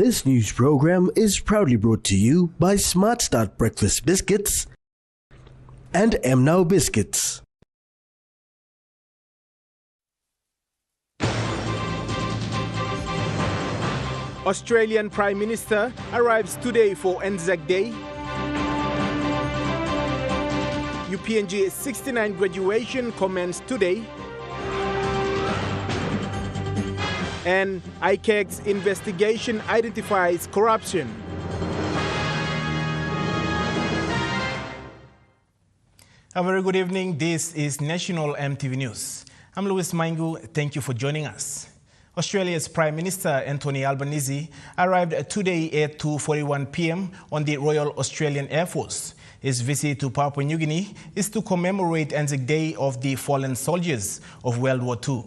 This news program is proudly brought to you by Smart Start Breakfast Biscuits and Now Biscuits. Australian Prime Minister arrives today for Anzac Day. UPNG 69 graduation commenced today. And ICAG's investigation identifies corruption. A very good evening. This is National EMTV News. I'm Louis Maingu. Thank you for joining us. Australia's Prime Minister Anthony Albanese arrived today at 2:41 p.m. on the Royal Australian Air Force. His visit to Papua New Guinea is to commemorate Anzac Day of the fallen soldiers of World War II.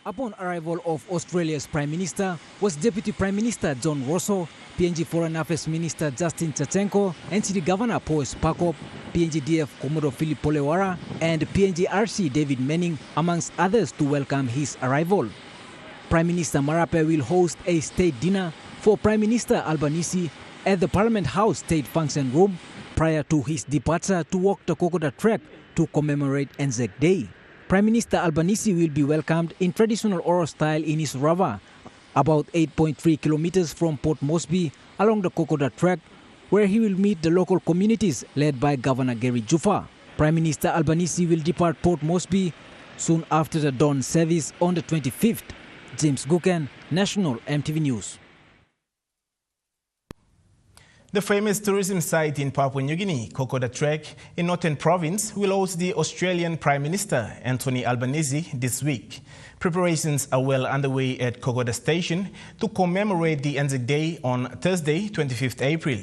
Upon arrival of Australia's Prime Minister was Deputy Prime Minister John Rosso, PNG Foreign Affairs Minister Justin Tshachenko, NCD Governor Paul Spakop, PNG DF Commodore Philip Polewara, and PNG RC David Manning, amongst others, to welcome his arrival. Prime Minister Marape will host a state dinner for Prime Minister Albanese at the Parliament House State Function Room prior to his departure to walk the Kokoda track to commemorate Anzac Day. Prime Minister Albanese will be welcomed in traditional Oro style in his Rava, about 8.3 kilometers from Port Moresby along the Kokoda track, where he will meet the local communities led by Governor Gary Juffa. Prime Minister Albanese will depart Port Moresby soon after the dawn service on the 25th. James Guken, National EMTV News. The famous tourism site in Papua New Guinea, Kokoda Trek in Northern Province, will host the Australian Prime Minister Anthony Albanese this week. Preparations are well underway at Kokoda Station to commemorate the Anzac Day on Thursday, 25th April.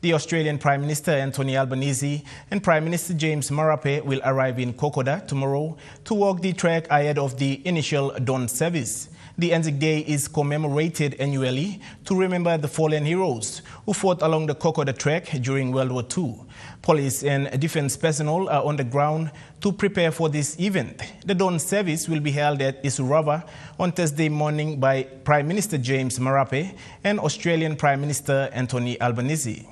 The Australian Prime Minister Anthony Albanese and Prime Minister James Marape will arrive in Kokoda tomorrow to walk the track ahead of the initial dawn service. The Anzac Day is commemorated annually to remember the fallen heroes who fought along the Kokoda Trek during World War II. Police and defense personnel are on the ground to prepare for this event. The dawn service will be held at Isurava on Thursday morning by Prime Minister James Marape and Australian Prime Minister Anthony Albanese.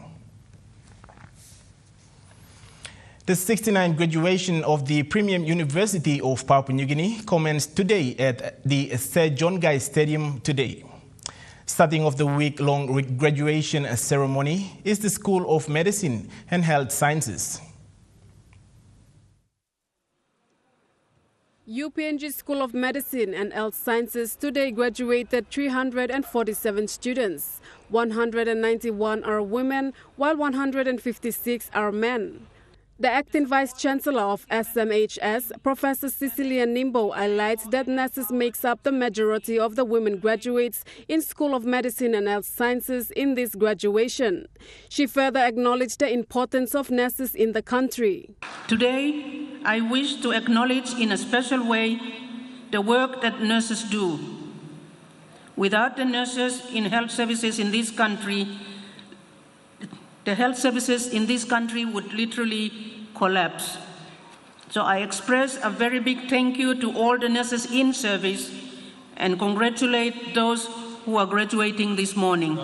The 69th graduation of the Premium University of Papua New Guinea commenced today at the Sir John Guy Stadium today. Starting off the week-long graduation ceremony is the School of Medicine and Health Sciences. UPNG School of Medicine and Health Sciences today graduated 347 students. 191 are women, while 156 are men. The acting Vice-Chancellor of SMHS, Professor Cecilia Nimbo, highlights that nurses makes up the majority of the women graduates in School of Medicine and Health Sciences in this graduation. She further acknowledged the importance of nurses in the country. Today, I wish to acknowledge in a special way the work that nurses do. Without the nurses in health services in this country, the health services in this country would literally collapse. So I express a very big thank you to all the nurses in service and congratulate those who are graduating this morning.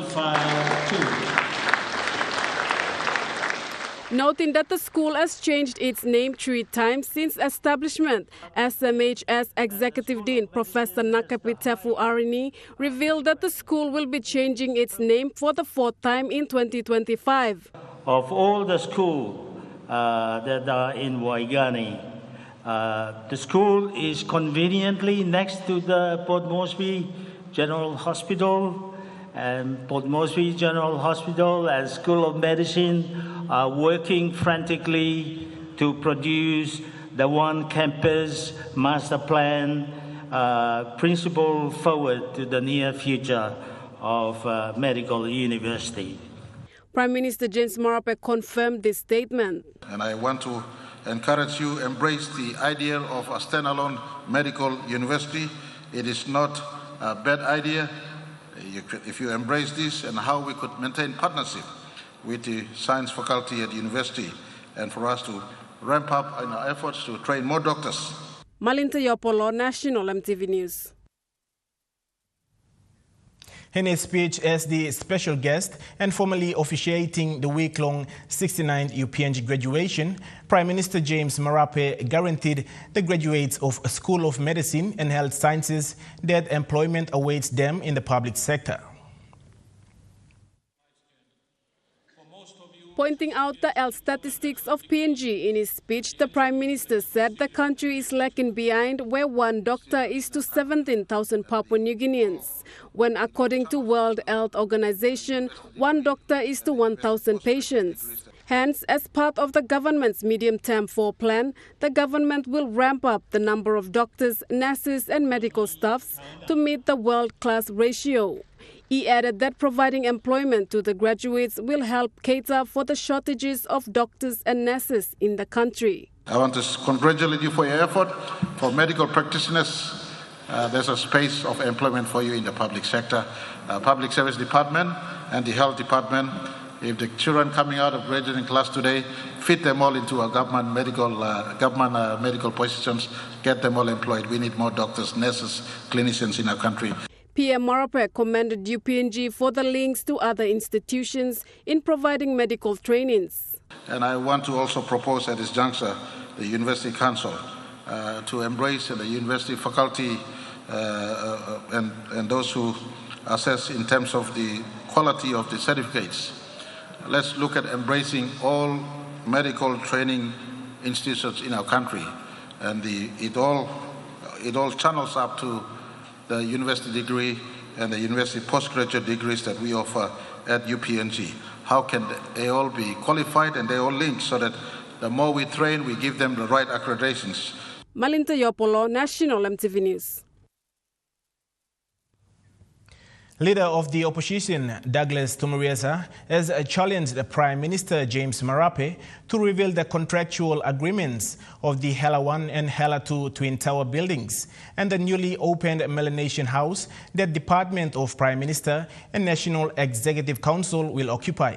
Noting that the school has changed its name 3 times since establishment, SMHS Executive Dean Professor Nakapitefu Arini revealed that the school will be changing its name for the 4th time in 2025. Of all the schools that are in Waigani, the school is conveniently next to the Port Moresby General Hospital, and Port Moresby General Hospital and School of Medicine are working frantically to produce the one campus master plan principle forward to the near future of medical university. Prime Minister James Marape confirmed this statement. And I want to encourage you to embrace the idea of a standalone medical university. It is not a bad idea. If you embrace this and how we could maintain partnership with the science faculty at the university and for us to ramp up in our efforts to train more doctors. Malinta Yopolo, National EMTV News. In his speech as the special guest and formally officiating the week-long 69th UPNG graduation, Prime Minister James Marape guaranteed the graduates of a School of Medicine and Health Sciences that employment awaits them in the public sector. Pointing out the health statistics of PNG in his speech, the Prime Minister said the country is lagging behind where one doctor is to 17,000 Papua New Guineans, when according to World Health Organization, one doctor is to 1,000 patients. Hence, as part of the government's medium-term 4 plan, the government will ramp up the number of doctors, nurses and medical staffs to meet the world-class ratio. He added that providing employment to the graduates will help cater for the shortages of doctors and nurses in the country. I want to congratulate you for your effort. For medical practitioners, there's a space of employment for you in the public sector, public service department and the health department. If the children coming out of graduating class today, fit them all into a government medical positions, get them all employed. We need more doctors, nurses, clinicians in our country. PM Marape commended UPNG for the links to other institutions in providing medical trainings. And I want to also propose at this juncture the University Council to embrace the university faculty and those who assess in terms of the quality of the certificates. Let's look at embracing all medical training institutions in our country, and it all channels up to the university degree and the university postgraduate degrees that we offer at UPNG. How can they all be qualified and they all linked so that the more we train, we give them the right accreditations? Malinta Yopolo, National EMTV News. Leader of the opposition, Douglas Tomoriesa, has challenged the Prime Minister James Marape to reveal the contractual agreements of the Hela 1 and Hela 2 Twin Tower buildings and the newly opened Melanesian House that Department of Prime Minister and National Executive Council will occupy.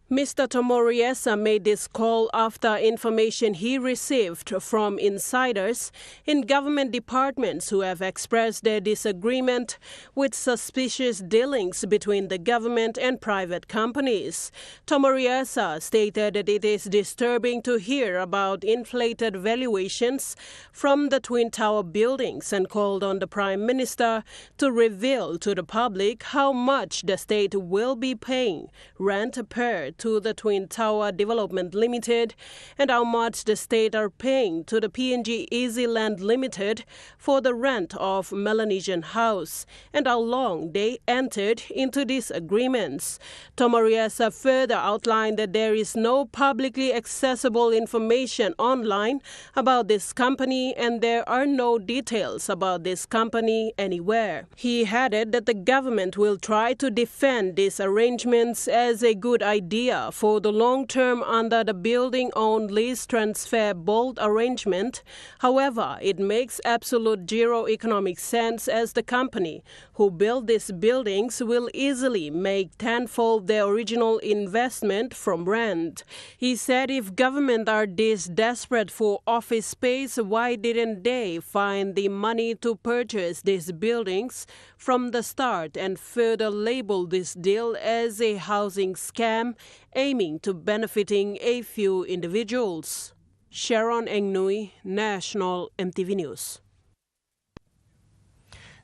Mr. Tomoriesa made this call after information he received from insiders in government departments who have expressed their disagreement with suspicious dealings between the government and private companies. Tomoriesa stated that it is disturbing to hear about inflated valuations from the Twin Tower buildings and called on the Prime Minister to reveal to the public how much the state will be paying rent per to the Twin Tower Development Limited and how much the state are paying to the PNG Easy Land Limited for the rent of Melanesian House and how long they entered into these agreements. Tomoriesa further outlined that there is no publicly accessible information online about this company and there are no details about this company anywhere. He added that the government will try to defend these arrangements as a good idea for the long term under the building-owned lease transfer bold arrangement. However, it makes absolute zero economic sense as the company who built these buildings will easily make tenfold their original investment from rent. He said if government are this desperate for office space, why didn't they find the money to purchase these buildings from the start and further label this deal as a housing scam aiming to benefiting a few individuals? Sharon Engnui, National EMTV News.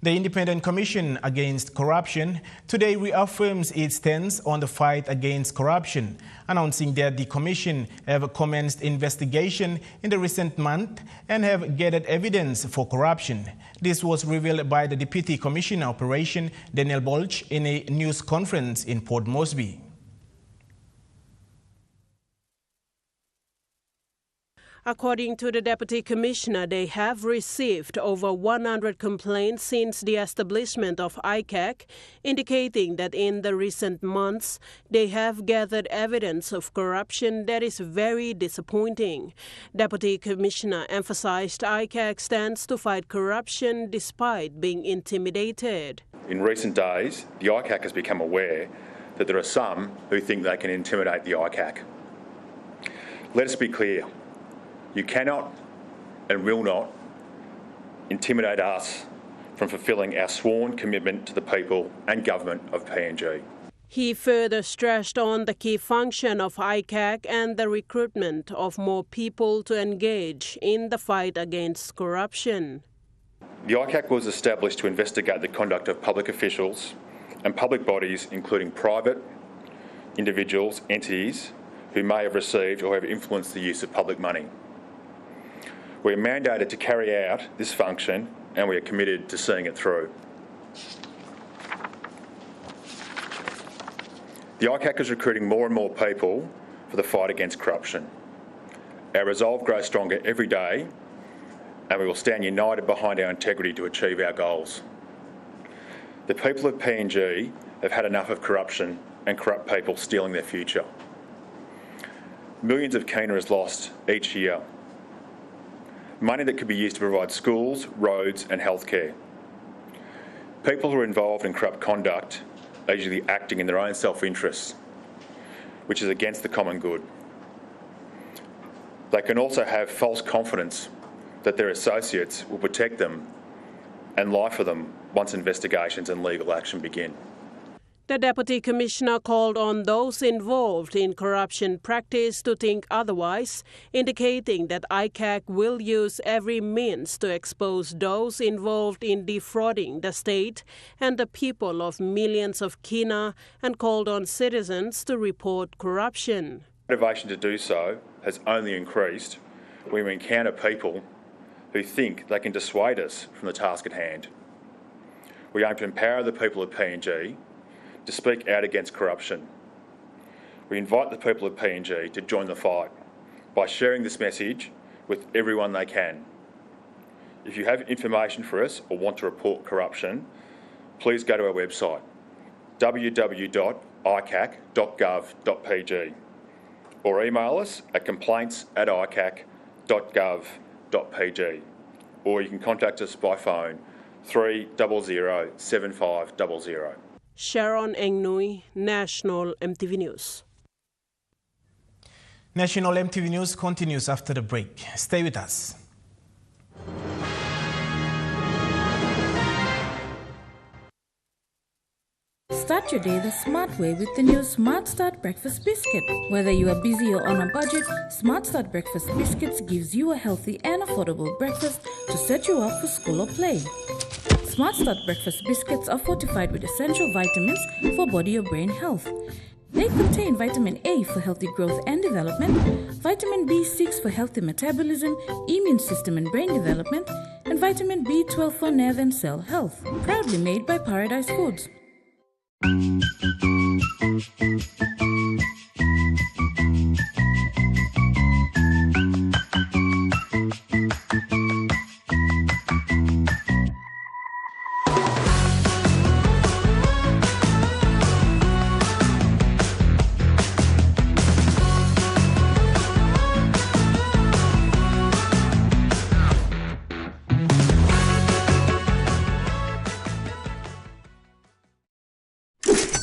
The Independent Commission Against Corruption today reaffirms its stance on the fight against corruption, announcing that the Commission have commenced investigation in the recent month and have gathered evidence for corruption. This was revealed by the Deputy Commissioner Operation, Daniel Bolch, in a news conference in Port Moresby. According to the Deputy Commissioner, they have received over 100 complaints since the establishment of ICAC, indicating that in the recent months, they have gathered evidence of corruption that is very disappointing. Deputy Commissioner emphasized ICAC stands to fight corruption despite being intimidated. In recent days, the ICAC has become aware that there are some who think they can intimidate the ICAC. Let us be clear. You cannot and will not intimidate us from fulfilling our sworn commitment to the people and government of PNG. He further stressed on the key function of ICAC and the recruitment of more people to engage in the fight against corruption. The ICAC was established to investigate the conduct of public officials and public bodies, including private individuals, entities, who may have received or have influenced the use of public money. We are mandated to carry out this function and we are committed to seeing it through. The ICAC is recruiting more and more people for the fight against corruption. Our resolve grows stronger every day and we will stand united behind our integrity to achieve our goals. The people of PNG have had enough of corruption and corrupt people stealing their future. Millions of kina is lost each year. Money that could be used to provide schools, roads and healthcare. People who are involved in corrupt conduct are usually acting in their own self-interests, which is against the common good. They can also have false confidence that their associates will protect them and lie for them once investigations and legal action begin. The Deputy Commissioner called on those involved in corruption practice to think otherwise, indicating that ICAC will use every means to expose those involved in defrauding the state and the people of millions of kina, and called on citizens to report corruption. Motivation to do so has only increased when we encounter people who think they can dissuade us from the task at hand. We aim to empower the people of PNG to speak out against corruption. We invite the people of PNG to join the fight by sharing this message with everyone they can. If you have information for us or want to report corruption, please go to our website www.icac.gov.pg or email us at complaints@icac.gov.pg, or you can contact us by phone 300 7500. Sharon Engnui, National EMTV News. National EMTV News continues after the break. Stay with us. Start your day the smart way with the new Smart Start Breakfast Biscuit. Whether you are busy or on a budget, Smart Start Breakfast Biscuits gives you a healthy and affordable breakfast to set you up for school or play. Smart Start Breakfast Biscuits are fortified with essential vitamins for body or brain health. They contain vitamin A for healthy growth and development, vitamin B6 for healthy metabolism, immune system and brain development, and vitamin B12 for nerve and cell health. Proudly made by Paradise Foods.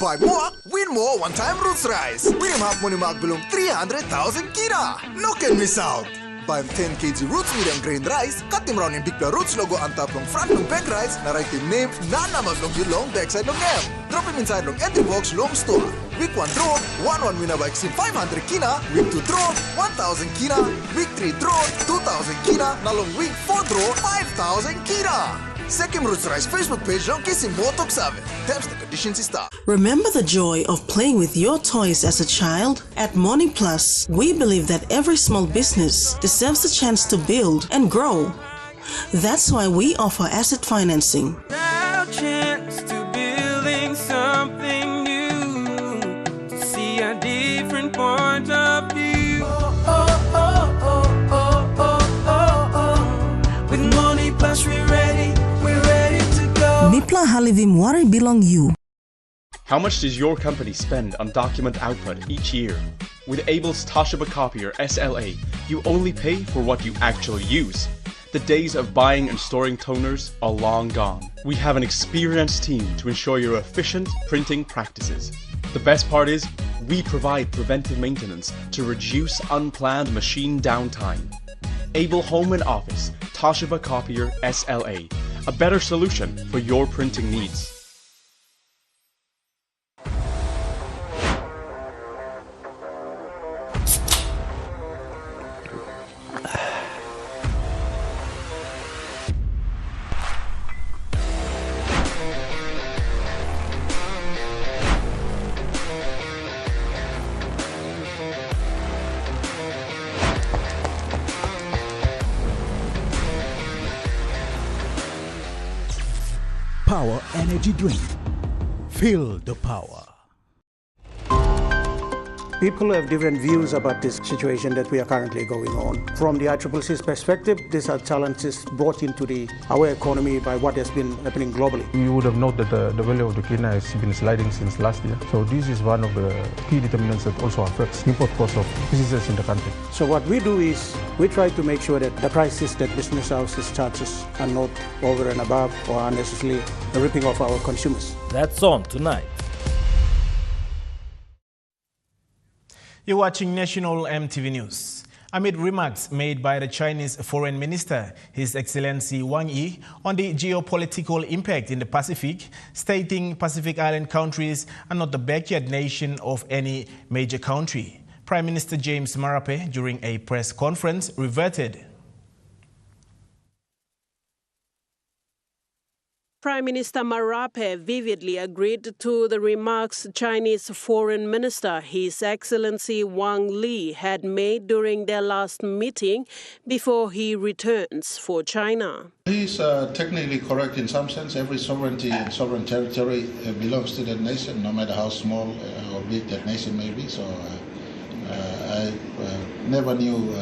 Buy more, win more one-time roots rice. Win hap money mark belum 300,000 kina. No can miss out. Buy 10 kg roots medium grain rice. Cut them round in big roots logo on top long front long back rice. Na write the name, na naman long your long backside long name. Drop him inside long entry box long store. Week 1 draw, 1 winner by 500 kina. Week 2 draw, 1,000 kina. Week 3 draw, 2,000 kina. Na long week 4 draw, 5,000 kina. Second Roots Rice Facebook page long Simbu Tok Save. Terms and conditions start. Remember the joy of playing with your toys as a child? At Morning Plus, we believe that every small business deserves a chance to build and grow. That's why we offer asset financing. Now chance to building something new, to see a different point of view. With Morning Plus we're ready to go. Nipla Halivim Wari Belong You. How much does your company spend on document output each year? With Abel's Toshiba Copier SLA, you only pay for what you actually use. The days of buying and storing toners are long gone. We have an experienced team to ensure your efficient printing practices. The best part is, we provide preventive maintenance to reduce unplanned machine downtime. Able Home and Office, Toshiba Copier SLA, a better solution for your printing needs. Power energy drink. Feel the power. People have different views about this situation that we are currently going on. From the ICCC's perspective, these are challenges brought into our economy by what has been happening globally. You would have noted that the value of the kina has been sliding since last year. So this is one of the key determinants that also affects import cost of businesses in the country. So what we do is we try to make sure that the prices that business houses charges are not over and above or unnecessarily ripping off our consumers. That's on tonight. You're watching National EMTV News. Amid remarks made by the Chinese Foreign Minister, His Excellency Wang Yi, on the geopolitical impact in the Pacific, stating Pacific Island countries are not the backyard nation of any major country. Prime Minister James Marape, during a press conference, reverted. Prime Minister Marape vividly agreed to the remarks Chinese Foreign Minister His Excellency Wang Yi had made during their last meeting before he returns for China. He's technically correct in some sense. Every sovereignty and sovereign territory belongs to that nation, no matter how small or big that nation may be. So I never knew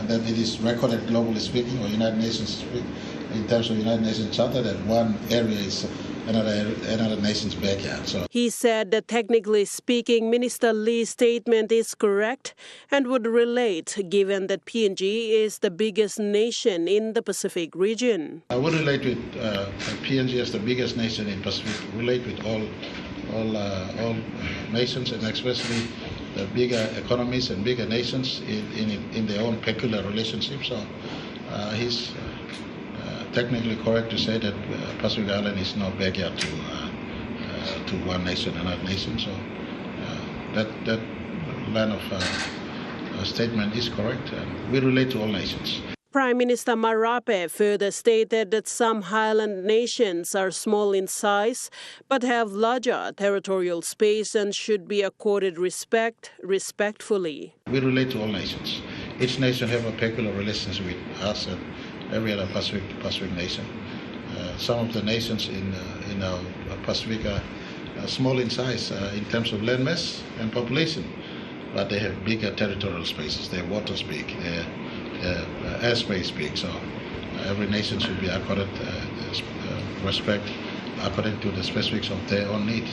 that it is recorded globally speaking, or United Nations speaking, in terms of United Nations Charter, that one area is another nation's backyard. So he said that technically speaking, Minister Lee's statement is correct and would relate, given that PNG is the biggest nation in the Pacific region. I would relate with PNG as the biggest nation in Pacific, relate with all nations, and especially the bigger economies and bigger nations in their own peculiar relationships. So he's technically correct to say that Pacific Island is no backyard to one nation, another nation. So that line of statement is correct, and we relate to all nations. Prime Minister Marape further stated that some highland nations are small in size but have larger territorial space and should be accorded respectfully. We relate to all nations. Each nation have a peculiar relationship with us and every other Pacific nation. Some of the nations in our Pacific are small in size in terms of land mass and population, but they have bigger territorial spaces. Their waters big, their airspace big. So every nation should be accorded respect according to the specifics of their own needs.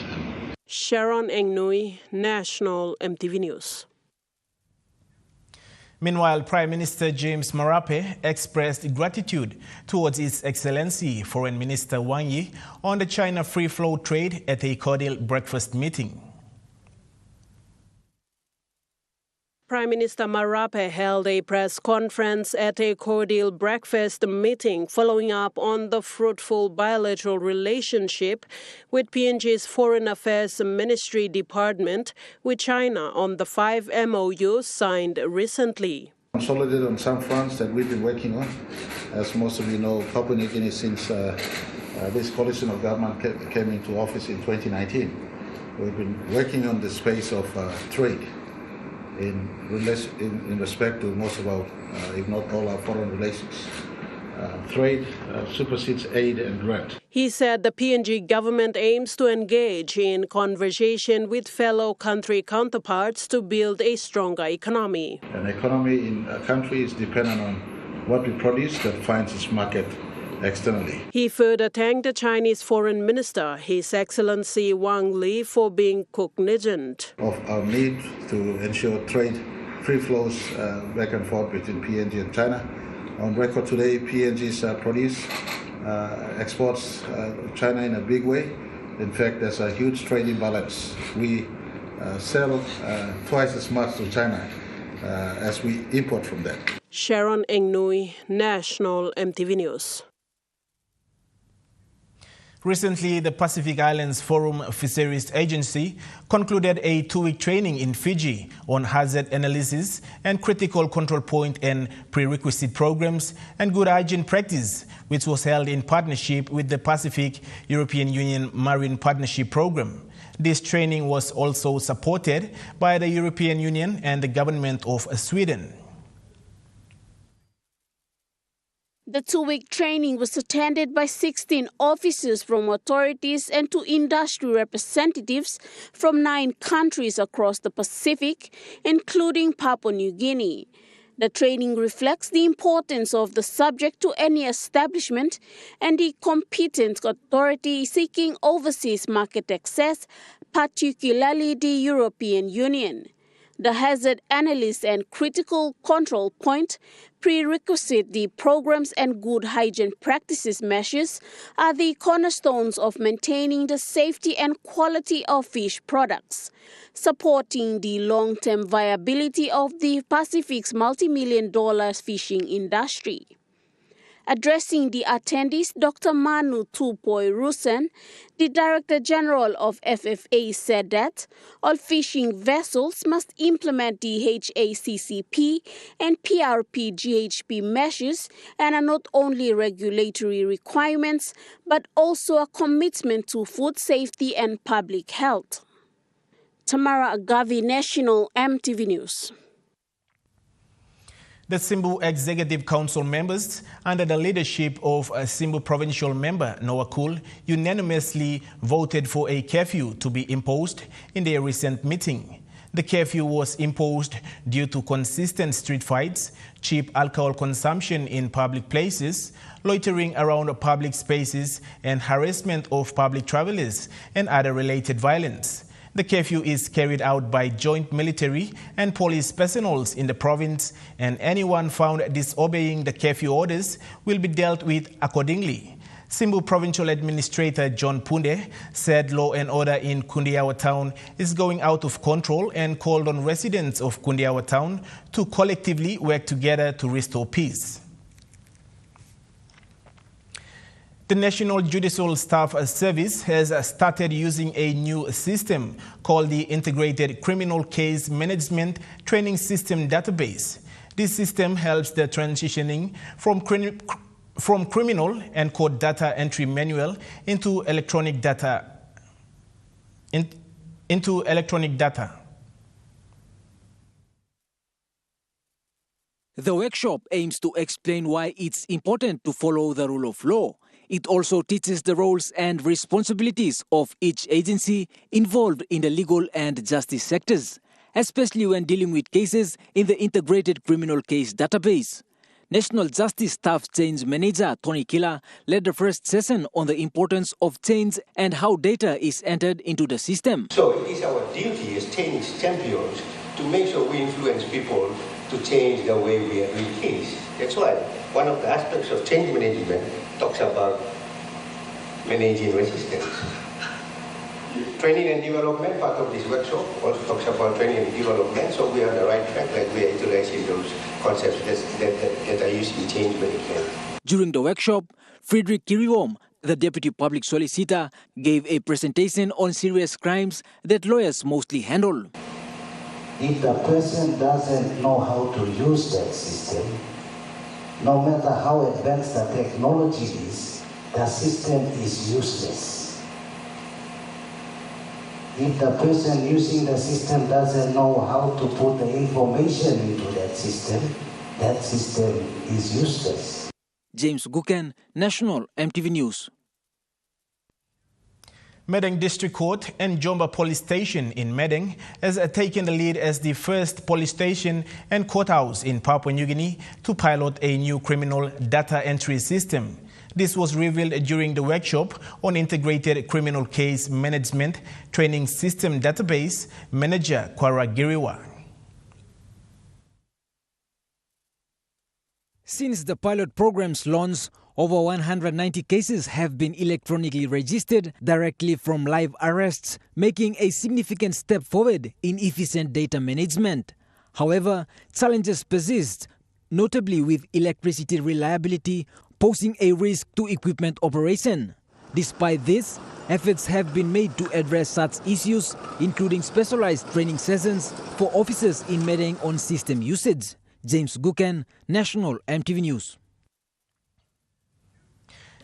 Sharon Engnui, National EMTV News. Meanwhile, Prime Minister James Marape expressed gratitude towards His Excellency Foreign Minister Wang Yi on the China free flow trade at a cordial breakfast meeting. Prime Minister Marape held a press conference at a cordial breakfast meeting following up on the fruitful bilateral relationship with PNG's Foreign Affairs Ministry Department with China on the 5 MOUs signed recently. Consolidated on some fronts that we've been working on. As most of you know, Papua New Guinea, since this coalition of government came into office in 2019, we've been working on the space of trade. In respect to most of our, if not all our foreign relations. Trade supersedes aid and grant. He said the PNG government aims to engage in conversation with fellow country counterparts to build a stronger economy. An economy in a country is dependent on what we produce that finds its market externally. He further thanked the Chinese Foreign Minister, His Excellency Wang Yi, for being cognizant of our need to ensure trade free flows back and forth between PNG and China. On record today, PNG's produce exports China in a big way. In fact, there's a huge trade imbalance. We sell twice as much to China as we import from them. Sharon Engnui, National EMTV News. Recently, the Pacific Islands Forum Fisheries Agency concluded a 2-week training in Fiji on hazard analysis and critical control point and prerequisite programs and good hygiene practice, which was held in partnership with the Pacific European Union Marine Partnership Program. This training was also supported by the European Union and the government of Sweden. The 2-week training was attended by 16 officers from authorities and 2 industry representatives from 9 countries across the Pacific, including Papua New Guinea. The training reflects the importance of the subject to any establishment and the competent authority seeking overseas market access, particularly the European Union. The hazard analysis and critical control point, prerequisite, the programs and good hygiene practices measures are the cornerstones of maintaining the safety and quality of fish products, supporting the long-term viability of the Pacific's multi-million-dollar fishing industry. Addressing the attendees, Dr. Manu Tupoi Rusen, the Director General of FFA, said that all fishing vessels must implement the HACCP and PRP-GHP measures and are not only regulatory requirements, but also a commitment to food safety and public health. Tamara Agavi, National EMTV News. The Simbu Executive Council members, under the leadership of Simbu Provincial Member Noah Cool, unanimously voted for a curfew to be imposed in their recent meeting. The curfew was imposed due to consistent street fights, cheap alcohol consumption in public places, loitering around public spaces, and harassment of public travelers and other related violence. The curfew is carried out by joint military and police personnel in the province, and anyone found disobeying the curfew orders will be dealt with accordingly. Simbu Provincial Administrator John Punde said law and order in Kundiawa Town is going out of control and called on residents of Kundiawa Town to collectively work together to restore peace. The National Judicial Staff Service has started using a new system called the Integrated Criminal Case Management Training System Database. This system helps the transitioning from criminal and court data entry manual into electronic data. The workshop aims to explain why it's important to follow the rule of law. It also teaches the roles and responsibilities of each agency involved in the legal and justice sectors, especially when dealing with cases in the Integrated Criminal Case Database. National Justice Staff Change Manager Tony Killer led the first session on the importance of change and how data is entered into the system. So it is our duty as change champions to make sure we influence people to change the way we read case. That's why one of the aspects of change management talks about managing resistance. Training and development, part of this workshop, also talks about training and development, so we are on the right track, like we are utilizing those concepts that are used in change management. During the workshop, Friedrich Kiriwom, the Deputy Public Solicitor, gave a presentation on serious crimes that lawyers mostly handle. If the person doesn't know how to use that system, no matter how advanced the technology is, the system is useless. If the person using the system doesn't know how to put the information into that system is useless. James Guken, National EMTV News. Medang District Court and Jomba Police Station in Medang has taken the lead as the first police station and courthouse in Papua New Guinea to pilot a new criminal data entry system. This was revealed during the workshop on Integrated Criminal Case Management Training System Database, Manager Kwara Giriwa. Since the pilot program's launch, over 190 cases have been electronically registered directly from live arrests, making a significant step forward in efficient data management. However, challenges persist, notably with electricity reliability posing a risk to equipment operation. Despite this, efforts have been made to address such issues, including specialized training sessions for officers in meddling on system usage. James Guken, National EMTV News.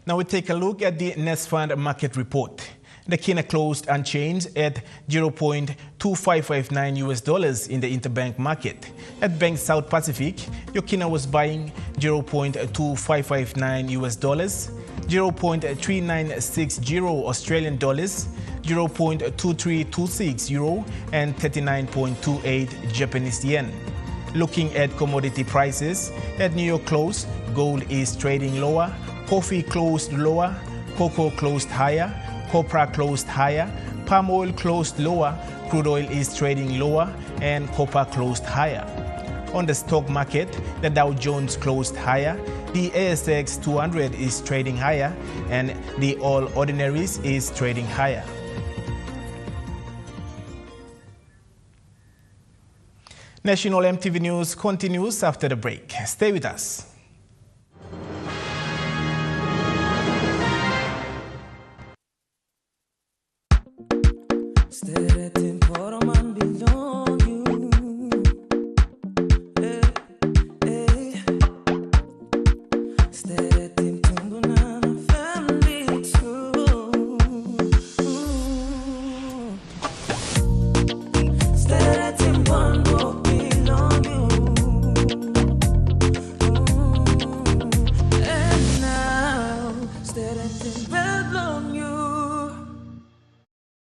Now we take a look at the Nest Fund market report. The kina closed unchanged at $0.2559 in the interbank market. At Bank South Pacific, your kina was buying $0.2559, 0.3960 Australian dollars, 0.2326 euro, and 39.28 Japanese yen. Looking at commodity prices, at New York close, gold is trading lower, coffee closed lower, cocoa closed higher, copra closed higher, palm oil closed lower, crude oil is trading lower, and copper closed higher. On the stock market, the Dow Jones closed higher, the ASX 200 is trading higher, and the All Ordinaries is trading higher. National EMTV News continues after the break. Stay with us.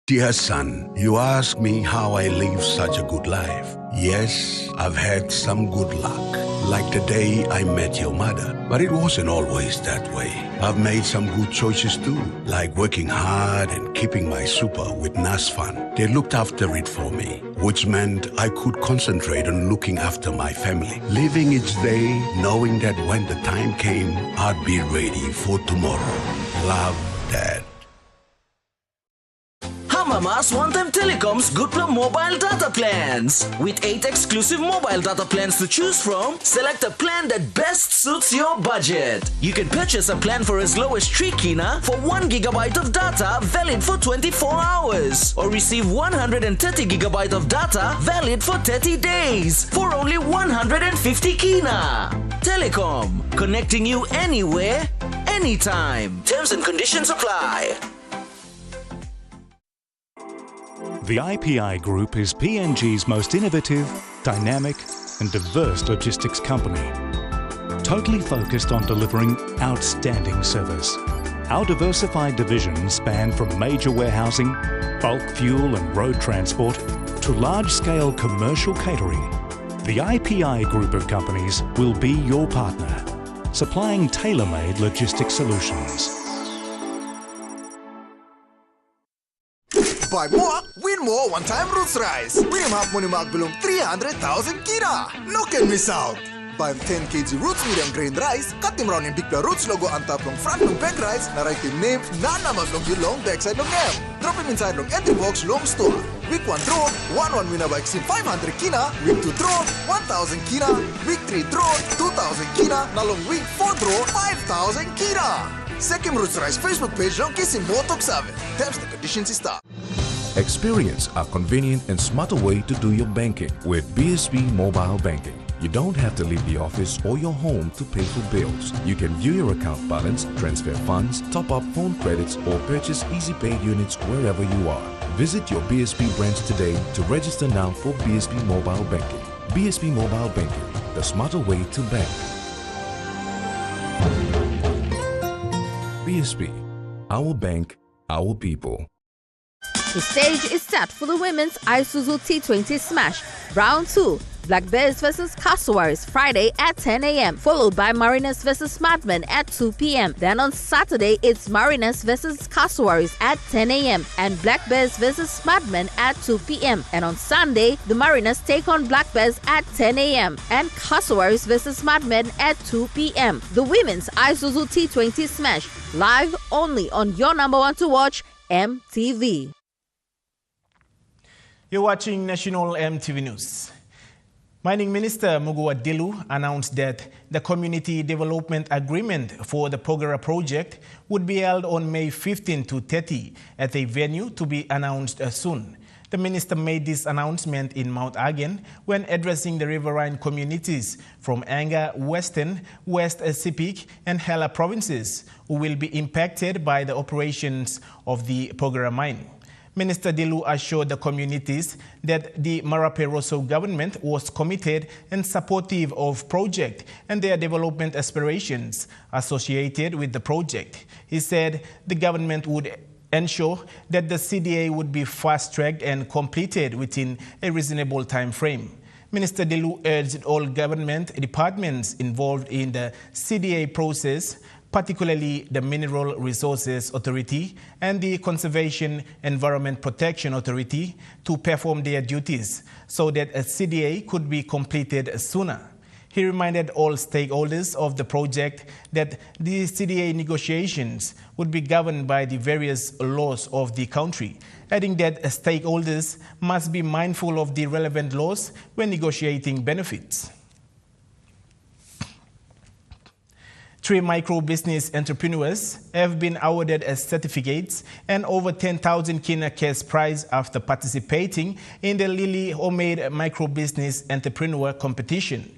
Dear son, you ask me how I live such a good life. Yes, I've had some good luck, like the day I met your mother. But it wasn't always that way. I've made some good choices too, like working hard and keeping my super with NASFAN. They looked after it for me, which meant I could concentrate on looking after my family. Living each day, knowing that when the time came, I'd be ready for tomorrow. Love, Dad. Mamas One Time Telecom's Good Plum mobile data plans. With 8 exclusive mobile data plans to choose from, select a plan that best suits your budget. You can purchase a plan for as low as 3 kina for 1 GB of data valid for 24 hours. Or receive 130 GB of data valid for 30 days for only 150 kina. Telecom, connecting you anywhere, anytime. Terms and conditions apply. The IPI Group is PNG's most innovative, dynamic and diverse logistics company, totally focused on delivering outstanding service. Our diversified divisions span from major warehousing, bulk fuel and road transport to large-scale commercial catering. The IPI Group of companies will be your partner, supplying tailor-made logistics solutions. Buy more, win more one-time roots rice. Winning half money mark belum 300,000 kira. No can miss out. Buy 10 kg roots medium grain rice. Cut them round in big roots logo on top long front long bag rice. Na write the name, na naman long yung long backside long M. Drop him inside long entry box long store. Week 1 draw, 1 winner by 500 kina. Week 2 draw, 1,000 kina. Week 3 draw, 2,000 kina. Na long week 4 draw, 5,000 kina. Second Roots Rice Facebook page long kiss in Motok 7. Terms and conditions start. Experience a convenient and smarter way to do your banking with BSB Mobile Banking. You don't have to leave the office or your home to pay for bills. You can view your account balance, transfer funds, top up phone credits, or purchase Easy Pay units wherever you are. Visit your BSB branch today to register now for BSB Mobile Banking. BSB Mobile Banking, the smarter way to bank. BSB, our bank, our people. The stage is set for the women's Isuzu T20 Smash Round 2. Black Bears vs Cassowaries Friday at 10 a.m. followed by Mariners vs Smartmen at 2 p.m. Then on Saturday it's Mariners vs Cassowaries at 10 a.m. and Black Bears vs Smartmen at 2 p.m. And on Sunday the Mariners take on Black Bears at 10 a.m. and Cassowaries vs Smartmen at 2 p.m. The women's Isuzu T20 Smash live only on your number one to watch, MTV. You're watching National EMTV News. Mining Minister Mugua Dilu announced that the Community Development Agreement for the Pogera project would be held on May 15 to 30 at a venue to be announced soon. The minister made this announcement in Mount Again when addressing the riverine communities from Anga, Western, West Sepik and Hela provinces who will be impacted by the operations of the Pogera mine. Minister Dilu assured the communities that the Marape Rosso government was committed and supportive of project and their development aspirations associated with the project. He said the government would ensure that the CDA would be fast-tracked and completed within a reasonable time frame. Minister Dilu urged all government departments involved in the CDA process, particularly the Mineral Resources Authority and the Conservation Environment Protection Authority, to perform their duties so that a CDA could be completed sooner. He reminded all stakeholders of the project that the CDA negotiations would be governed by the various laws of the country, adding that stakeholders must be mindful of the relevant laws when negotiating benefits. 3 micro-business entrepreneurs have been awarded certificates and over 10,000 Kina cash prize after participating in the Lily Homemade Micro-Business Entrepreneur Competition.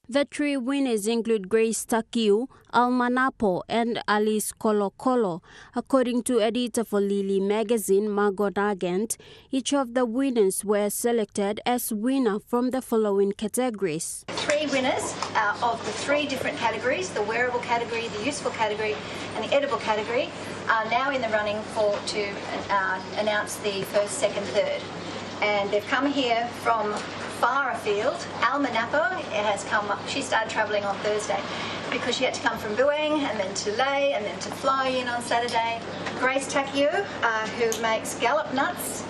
The 3 winners include Grace Takiu, Alma Napo, and Alice Kolo Kolo. According to editor for Lily magazine, Margot Argent, each of the winners were selected as winner from the following categories. 3 winners of the 3 different categories, the wearable category, the useful category, and the edible category, are now in the running to announce the first, second, third. And they've come here from far afield. Alma Napo has come up. She started travelling on Thursday because she had to come from Buang and then to Leh and then to fly in on Saturday. Grace Takiu, who makes Gallop nuts.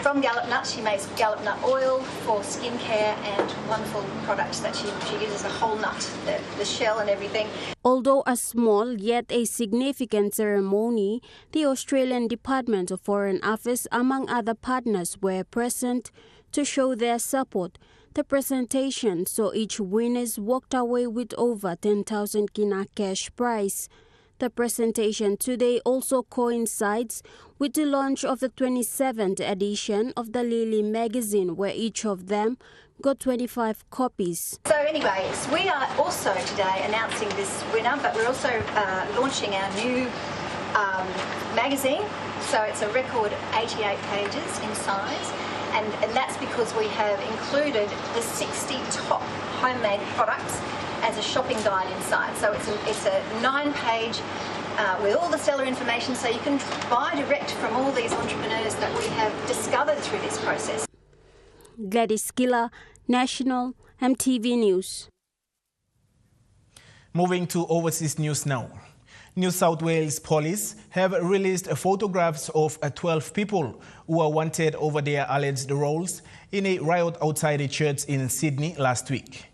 From Gallop nuts, she makes Gallop nut oil for skincare and wonderful products that she uses a whole nut, the shell and everything. Although a small yet a significant ceremony, the Australian Department of Foreign Affairs, among other partners, were present to show their support. The presentation saw each winners walked away with over 10,000 Kina cash prize. The presentation today also coincides with the launch of the 27th edition of the Lily magazine, where each of them got 25 copies. So anyways, we are also today announcing this winner, but we're also launching our new magazine. So it's a record 88 pages in size. And that's because we have included the 60 top homemade products as a shopping guide inside. So it's a 9-page with all the seller information, so you can buy direct from all these entrepreneurs that we have discovered through this process. Gladys Giller, National EMTV News. Moving to overseas news now. New South Wales Police have released photographs of 12 people who are wanted over their alleged roles in a riot outside a church in Sydney last week.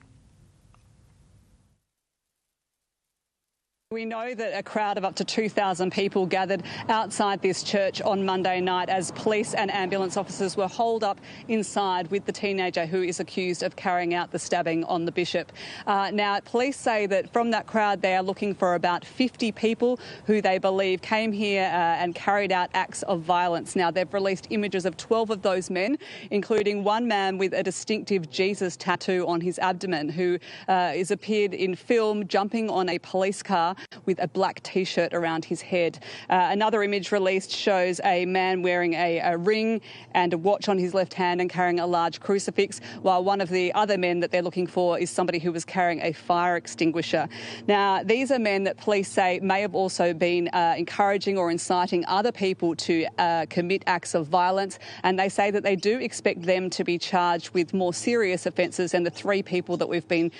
We know that a crowd of up to 2,000 people gathered outside this church on Monday night as police and ambulance officers were holed up inside with the teenager who is accused of carrying out the stabbing on the bishop. Now, police say that from that crowd they are looking for about 50 people who they believe came here and carried out acts of violence. Now, they've released images of 12 of those men, including one man with a distinctive Jesus tattoo on his abdomen who is appeared in film jumping on a police car with a black T-shirt around his head. Another image released shows a man wearing a ring and a watch on his left hand and carrying a large crucifix, while one of the other men that they're looking for is somebody who was carrying a fire extinguisher. Now, these are men that police say may have also been encouraging or inciting other people to commit acts of violence, and they say that they do expect them to be charged with more serious offences than the 3 people that we've been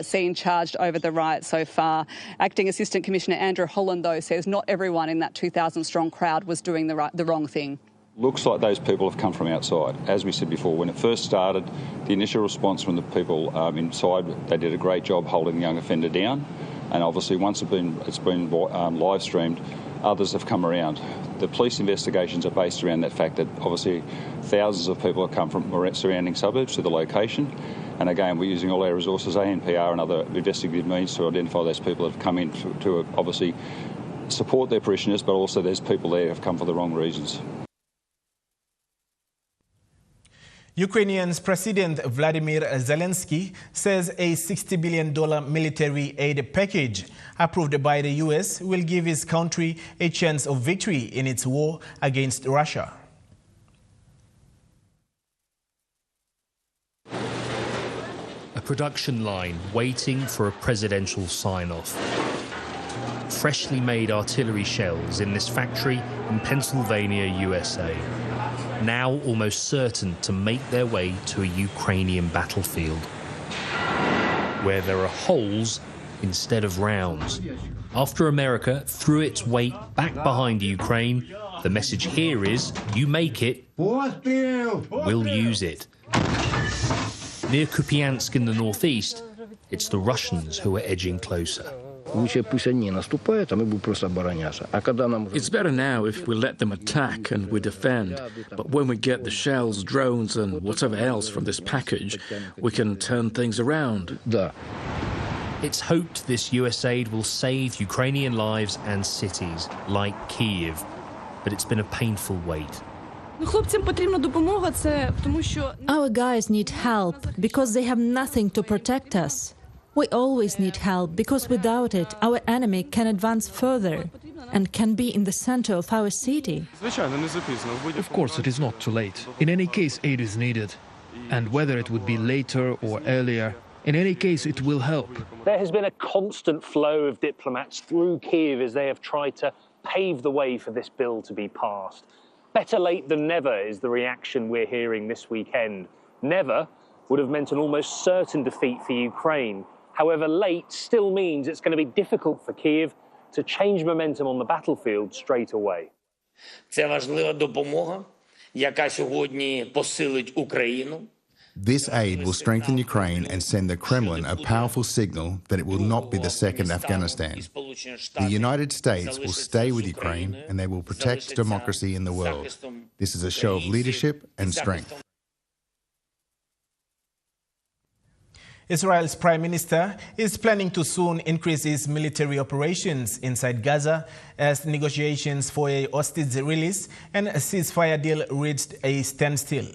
seen charged over the riot so far. Acting Assistant Commissioner Andrew Holland, though, says not everyone in that 2,000-strong crowd was doing the wrong thing. Looks like those people have come from outside. As we said before, when it first started, the initial response from the people inside, they did a great job holding the young offender down. And obviously, once it's been live streamed, others have come around. The police investigations are based around that fact that obviously thousands of people have come from surrounding suburbs to the location. And again, we're using all our resources, ANPR and other investigative means to identify those people that have come in to obviously support their parishioners, but also there's people there who have come for the wrong reasons. Ukrainian's President Vladimir Zelensky says a $60 billion military aid package approved by the U.S. will give his country a chance of victory in its war against Russia. A production line waiting for a presidential sign-off. Freshly made artillery shells in this factory in Pennsylvania, USA. Now almost certain to make their way to a Ukrainian battlefield, where there are holes instead of rounds. After America threw its weight back behind Ukraine, the message here is, you make it, we'll use it. Near Kupiansk in the northeast, it's the Russians who are edging closer. It's better now if we let them attack and we defend, but when we get the shells, drones and whatever else from this package, we can turn things around. It's hoped this US aid will save Ukrainian lives and cities, like Kyiv, but it's been a painful wait. Our guys need help because they have nothing to protect us. We always need help because without it, our enemy can advance further and can be in the center of our city. Of course, it is not too late. In any case, aid is needed. And whether it would be later or earlier, in any case, it will help. There has been a constant flow of diplomats through Kyiv as they have tried to pave the way for this bill to be passed. Better late than never is the reaction we're hearing this weekend. Never would have meant an almost certain defeat for Ukraine. However, late still means it's going to be difficult for Kyiv to change momentum on the battlefield straight away. Це важлива допомога, яка сьогодні посилить Україну. This aid will strengthen Ukraine and send the Kremlin a powerful signal that it will not be the second Afghanistan. The United States will stay with Ukraine and they will protect democracy in the world. This is a show of leadership and strength. Israel's Prime Minister is planning to soon increase his military operations inside Gaza as negotiations for a hostage release and a ceasefire deal reached a standstill.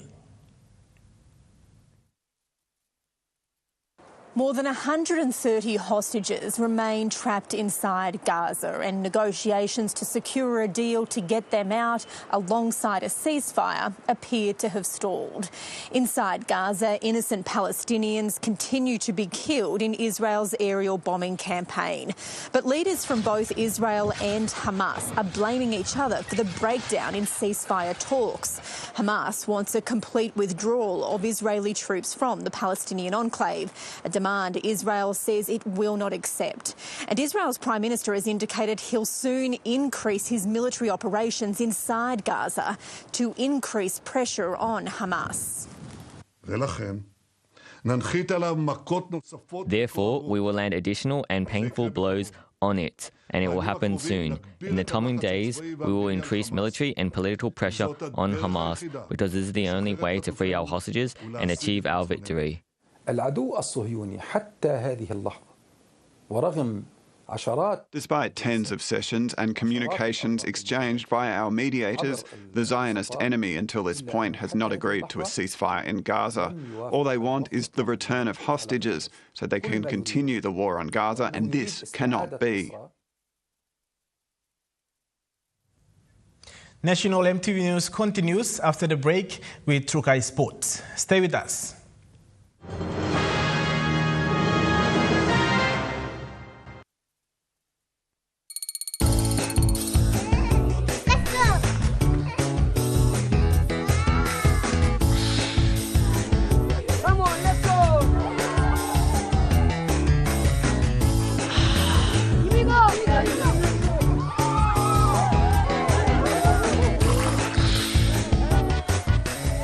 More than 130 hostages remain trapped inside Gaza, and negotiations to secure a deal to get them out alongside a ceasefire appear to have stalled. Inside Gaza, innocent Palestinians continue to be killed in Israel's aerial bombing campaign. But leaders from both Israel and Hamas are blaming each other for the breakdown in ceasefire talks. Hamas wants a complete withdrawal of Israeli troops from the Palestinian enclave, a demand Israel says it will not accept. And Israel's Prime Minister has indicated he'll soon increase his military operations inside Gaza to increase pressure on Hamas. Therefore, we will land additional and painful blows on it, and it will happen soon. In the coming days, we will increase military and political pressure on Hamas because this is the only way to free our hostages and achieve our victory. Despite tens of sessions and communications exchanged by our mediators, the Zionist enemy until this point has not agreed to a ceasefire in Gaza. All they want is the return of hostages so they can continue the war on Gaza, and this cannot be. National EMTV News continues after the break with Trai Sports. Stay with us.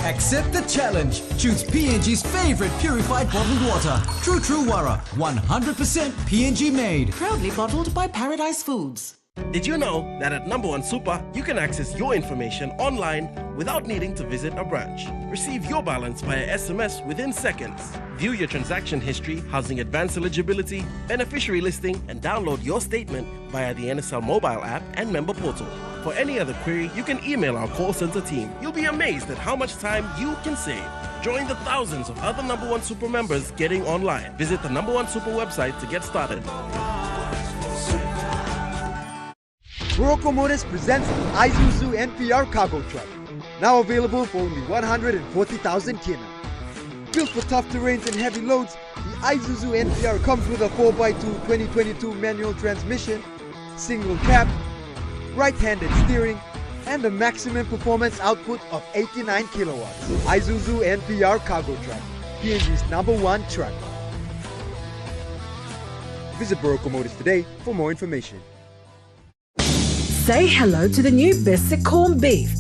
Accept the challenge. Choose PNG's favorite purified bottled water. True Wara, 100% PNG made. Proudly bottled by Paradise Foods. Did you know that at Number One Super, you can access your information online without needing to visit a branch? Receive your balance via SMS within seconds. View your transaction history, housing advance eligibility, beneficiary listing, and download your statement via the NSL mobile app and member portal. For any other query, you can email our call center team. You'll be amazed at how much time you can save. Join the thousands of other Number One Super members getting online. Visit the Number One Super website to get started. Morocco Motors presents the Isuzu NPR cargo truck, now available for only 140,000 kina. Built for tough terrains and heavy loads, the Isuzu NPR comes with a 4x2 2022 manual transmission, single cab, right-handed steering, and a maximum performance output of 89 kilowatts. Isuzu NPR cargo truck, PNG's #1 truck. Visit Morocco Motors today for more information. Say hello to the new basic corned beef.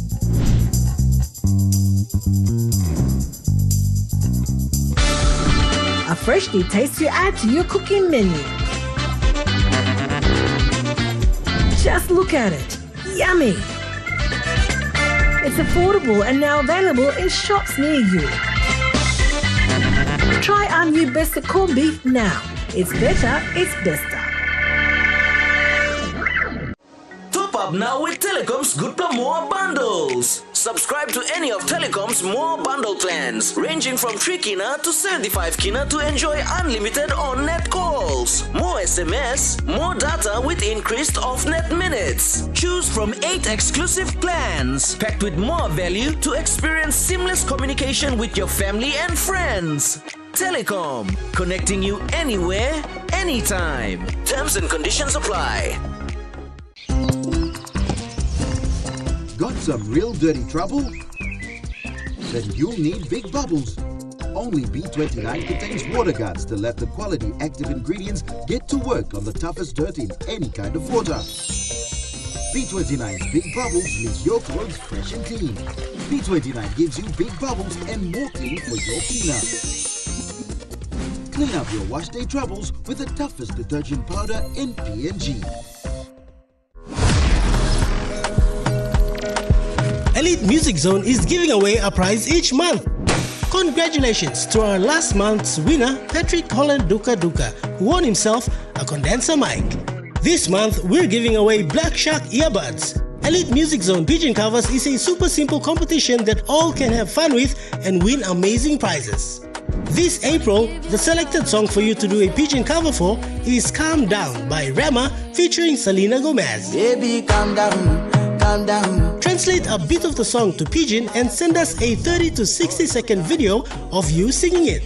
A fresh new taste to add to your cooking menu. Just look at it. Yummy! It's affordable and now available in shops near you. Try our new basic corned beef now. It's better, it's besta. Up now with Telecom's Good Per More bundles. Subscribe to any of Telecom's More bundle plans, ranging from 3 kina to 75 kina to enjoy unlimited on-net calls, more SMS, more data with increased off-net minutes. Choose from 8 exclusive plans, packed with more value to experience seamless communication with your family and friends. Telecom, connecting you anywhere, anytime. Terms and conditions apply. Got some real dirty trouble? Then you'll need Big Bubbles. Only B29 contains water guards to let the quality active ingredients get to work on the toughest dirt in any kind of water. B29's Big Bubbles leaves your clothes fresh and clean. B29 gives you big bubbles and more clean for your cleanup. Clean up your wash day troubles with the toughest detergent powder in PNG. Elite Music Zone is giving away a prize each month. Congratulations to our last month's winner, Patrick Holland Duka Duka, who won himself a condenser mic. This month, we're giving away Black Shark earbuds. Elite Music Zone Pigeon Covers is a super simple competition that all can have fun with and win amazing prizes. This April, the selected song for you to do a pigeon cover for is Calm Down by Rema featuring Selena Gomez. Baby, calm down. Calm down. Translate a bit of the song to Pidgin and send us a 30 to 60 second video of you singing it.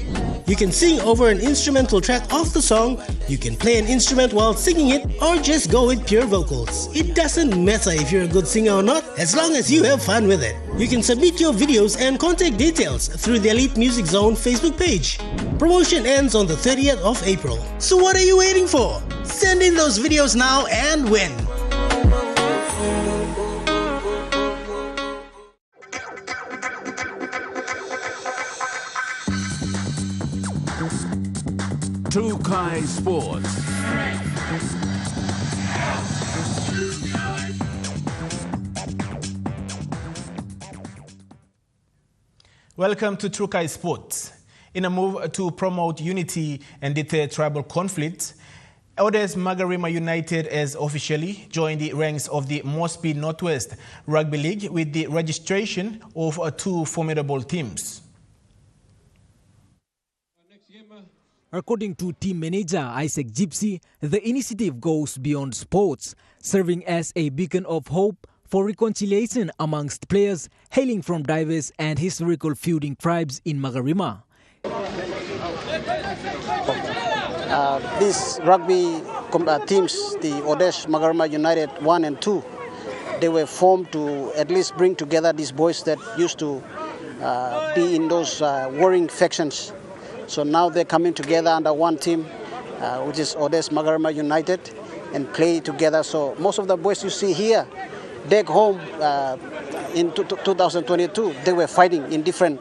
You can sing over an instrumental track of the song, you can play an instrument while singing it, or just go with pure vocals. It doesn't matter if you're a good singer or not, as long as you have fun with it. You can submit your videos and contact details through the Elite Music Zone Facebook page. Promotion ends on the 30th of April. So what are you waiting for? Send in those videos now and win! Trai Sports. Welcome to Trai Sports. In a move to promote unity and deter tribal conflict, Elders Magarima United has officially joined the ranks of the Mosby Northwest Rugby League with the registration of 2 formidable teams. According to team manager Isaac Gypsy, the initiative goes beyond sports, serving as a beacon of hope for reconciliation amongst players hailing from diverse and historical feuding tribes in Magarima. These rugby teams, the Odesh Magarima United 1 and 2, they were formed to at least bring together these boys that used to be in those warring factions. So now they're coming together under one team, which is Odesh Magarima United, and play together. So most of the boys you see here, back home in 2022, they were fighting in different,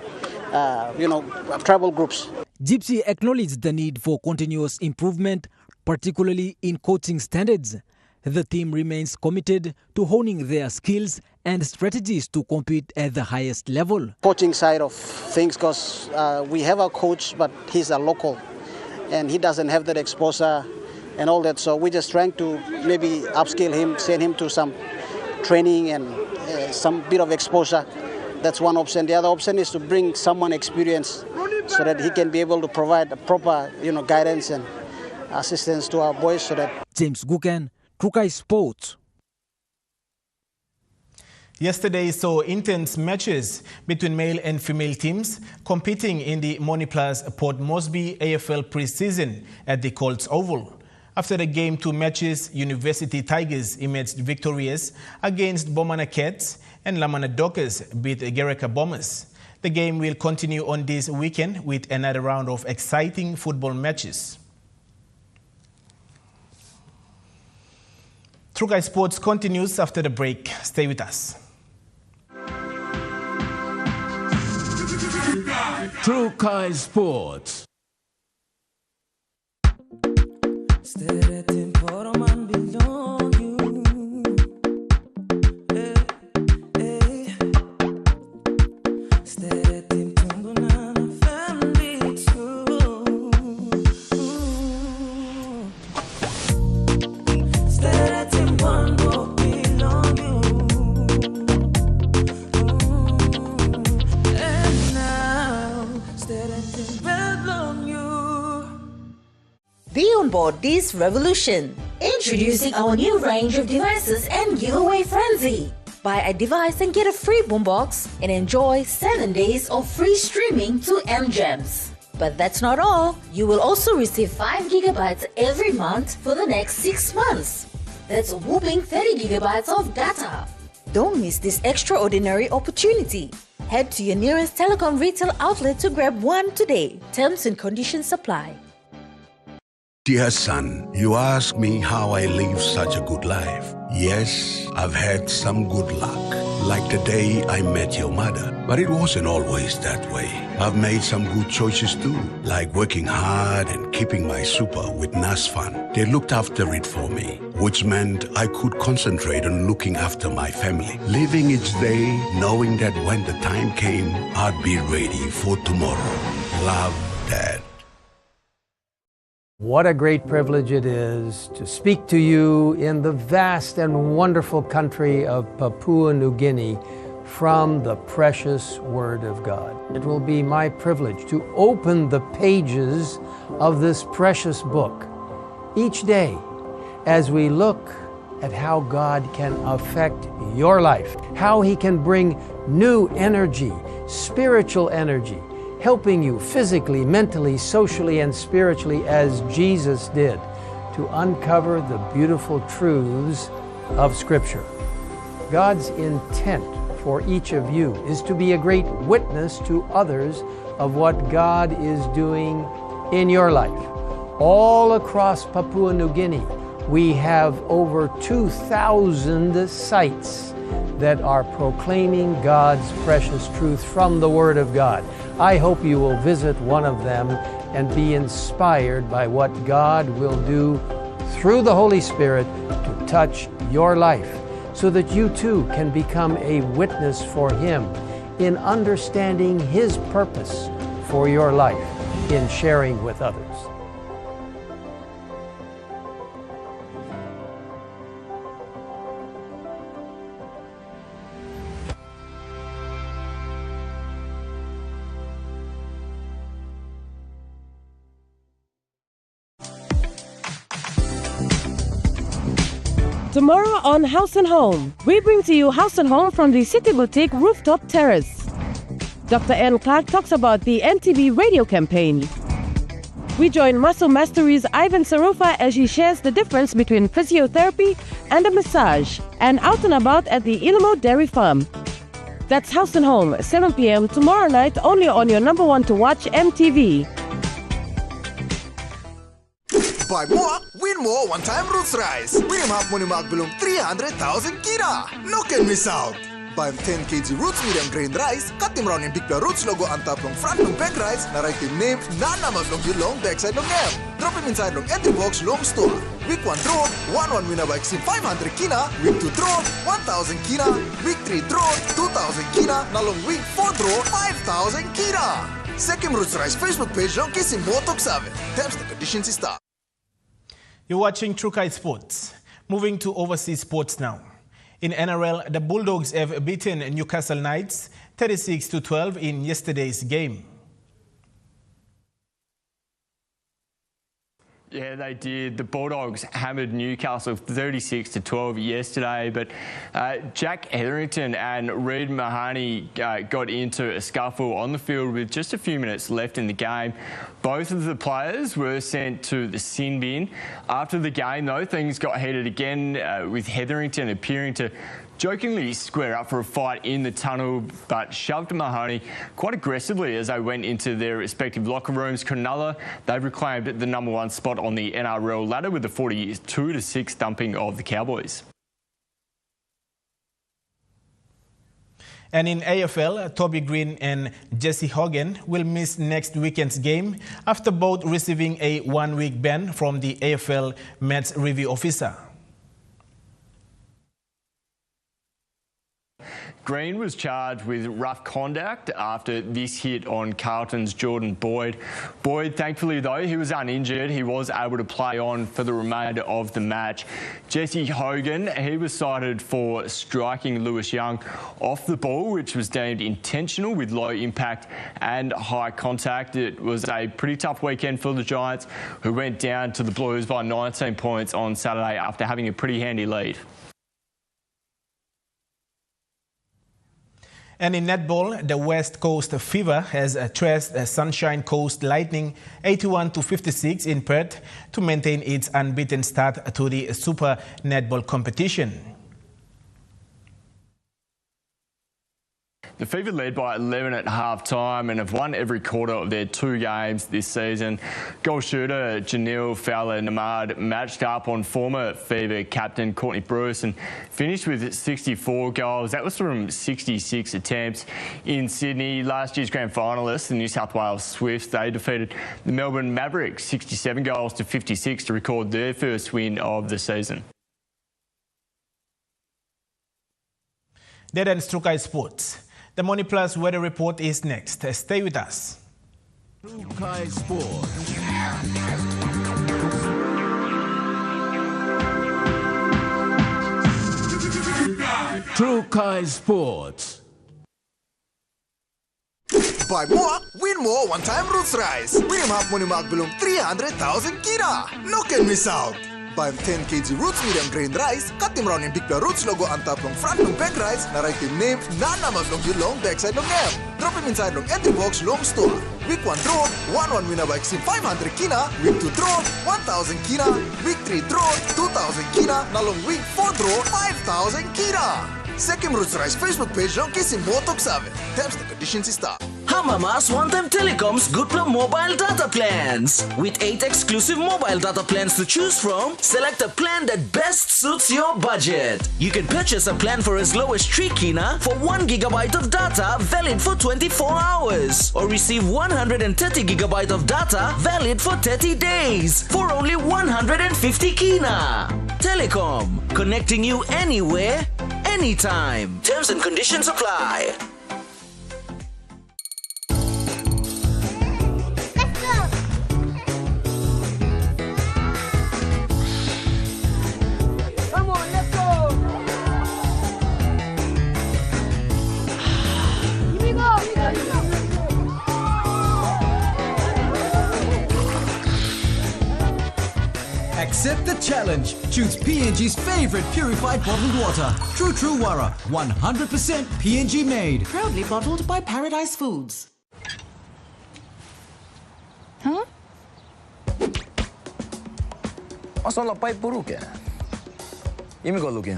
tribal groups. Gypsy acknowledged the need for continuous improvement, particularly in coaching standards. The team remains committed to honing their skills and strategies to compete at the highest level. Coaching side of things, because we have a coach, but he's a local and he doesn't have that exposure and all that. So we're just trying to maybe upskill him, send him to some training and some bit of exposure. That's one option. The other option is to bring someone experienced so that he can be able to provide a proper, guidance and assistance to our boys. So that James Guken, Trai Sports. Yesterday saw intense matches between male and female teams competing in the Moniplus Port Moresby AFL pre-season at the Colts Oval. After the game 2 matches, University Tigers emerged victorious against Bomana Cats and Lamana Dockers beat Gereka Bombers. The game will continue on this weekend with another round of exciting football matches. Trai Sports continues after the break. Stay with us. Trai Sports. Be on board this revolution. Introducing our new range of devices and giveaway frenzy. Buy a device and get a free boombox and enjoy 7 days of free streaming to MGems. But that's not all. You will also receive 5 gigabytes every month for the next 6 months. That's a whopping 30 gigabytes of data. Don't miss this extraordinary opportunity. Head to your nearest telecom retail outlet to grab one today. Terms and conditions apply. Dear son, you ask me how I live such a good life. Yes, I've had some good luck, like the day I met your mother. But it wasn't always that way. I've made some good choices too, like working hard and keeping my super with NASFAN. They looked after it for me, which meant I could concentrate on looking after my family. Living each day, knowing that when the time came, I'd be ready for tomorrow. Love, Dad. What a great privilege it is to speak to you in the vast and wonderful country of Papua New Guinea from the precious Word of God. It will be my privilege to open the pages of this precious book each day as we look at how God can affect your life, how He can bring new energy, spiritual energy, helping you physically, mentally, socially, and spiritually as Jesus did to uncover the beautiful truths of Scripture. God's intent for each of you is to be a great witness to others of what God is doing in your life. All across Papua New Guinea, we have over 2,000 sites that are proclaiming God's precious truth from the Word of God. I hope you will visit one of them and be inspired by what God will do through the Holy Spirit to touch your life, so that you too can become a witness for Him in understanding His purpose for your life in sharing with others. Tomorrow on House and Home, we bring to you House and Home from the City Boutique Rooftop Terrace. Dr. Ann Clark talks about the EMTV radio campaign. We join Muscle Mastery's Ivan Sarufa as he shares the difference between physiotherapy and a massage, and out and about at the Ilamo Dairy Farm. That's House and Home, 7 p.m. tomorrow night, only on your number one to watch MTV. Buy more, win more one-time Roots Rice. Win him up belum 300,000 kira. No can miss out. Buy 10 kg roots medium grain rice, cut them round in big roots logo on top long front long bag rice, na write the name, naman long you long backside long name. Drop him inside long entry box long store. Week 1 draw, 1 winner by 500 kina. Week 2 draw, 1,000 kina. Week 3 draw, 2,000 kina. Na long week 4 draw, 5,000 kina. Second Roots Rice Facebook page long kissing more talk 7. Terms and conditions start. You're watching Trai Sports. Moving to overseas sports now. In NRL, the Bulldogs have beaten Newcastle Knights 36-12 in yesterday's game. Yeah, they did. The Bulldogs hammered Newcastle 36-12 yesterday, but Jack Hetherington and Reid Mahoney got into a scuffle on the field with just a few minutes left in the game. Both of the players were sent to the sin bin. After the game, though, things got heated again with Hetherington appearing to jokingly square up for a fight in the tunnel, but shoved Mahoney quite aggressively as they went into their respective locker rooms. Cronulla, they've reclaimed the #1 spot on the NRL ladder with the 42-6 thumping of the Cowboys. And in AFL, Toby Green and Jesse Hogan will miss next weekend's game after both receiving a 1-week ban from the AFL Match Review Officer. Green was charged with rough conduct after this hit on Carlton's Jordan Boyd. Boyd, thankfully though, he was uninjured. He was able to play on for the remainder of the match. Jesse Hogan, he was cited for striking Lewis Young off the ball, which was deemed intentional with low impact and high contact. It was a pretty tough weekend for the Giants, who went down to the Blues by 19 points on Saturday after having a pretty handy lead. And in netball, the West Coast Fever has traced Sunshine Coast Lightning 81-56 in Perth to maintain its unbeaten start to the Super Netball competition. The Fever led by 11 at half-time and have won every quarter of their 2 games this season. Goal shooter Janelle Fowler-Namard matched up on former Fever captain Courtney Bruce and finished with 64 goals. That was from 66 attempts. In Sydney, last year's grand finalists, the New South Wales Swifts, they defeated the Melbourne Mavericks 67 goals to 56 to record their first win of the season. That ends Trai Sports. The Money Plus weather report is next. Stay with us. Trai Sports. Trai Sports. Buy more, win more one-time Roots Rice. Win him half money mark below 300,000 kina. No can miss out. Buy 10 kg roots medium grain rice, cut them round in big roots logo on top long front long bag rice, na write the name, naman long you long backside long name. Drop him inside long entry box long store. Week 1 draw, 1 winner by 500 kina. Week 2 draw, 1,000 kina. Week 3 draw, 2,000 kina. Na long week 4 draw, 5,000 kina. Second Roots Rice Facebook page long kissing more talk 7. Terms and conditions start. Hamamas One-Time Telecom's Good Plan mobile data plans. With 8 exclusive mobile data plans to choose from, select a plan that best suits your budget. You can purchase a plan for as low as 3 kina for 1 GB of data valid for 24 hours. Or receive 130 GB of data valid for 30 days for only 150 kina. Telecom, connecting you anywhere, anytime. Terms and conditions apply. Accept the challenge. Choose PNG's favorite purified bottled water. True Wara, 100% PNG made. Proudly bottled by Paradise Foods. Huh? Masa lapai buruk ya? Ini kau login.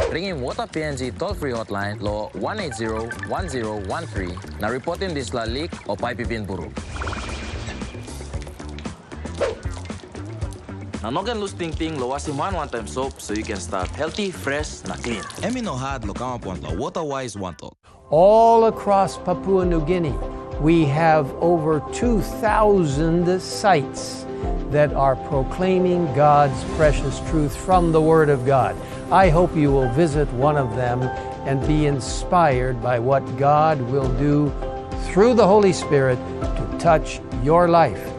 Ringin Water PNG toll-free hotline lo 180-1013 na reportin di sela leak o pipe pipin buruk. Now, no can lose ting lowasim one-time soap so you can start healthy, fresh, na clean. Emi no hard lo kama point la water-wise one talk. All across Papua New Guinea, we have over 2,000 sites that are proclaiming God's precious truth from the Word of God. I hope you will visit one of them and be inspired by what God will do through the Holy Spirit to touch your life.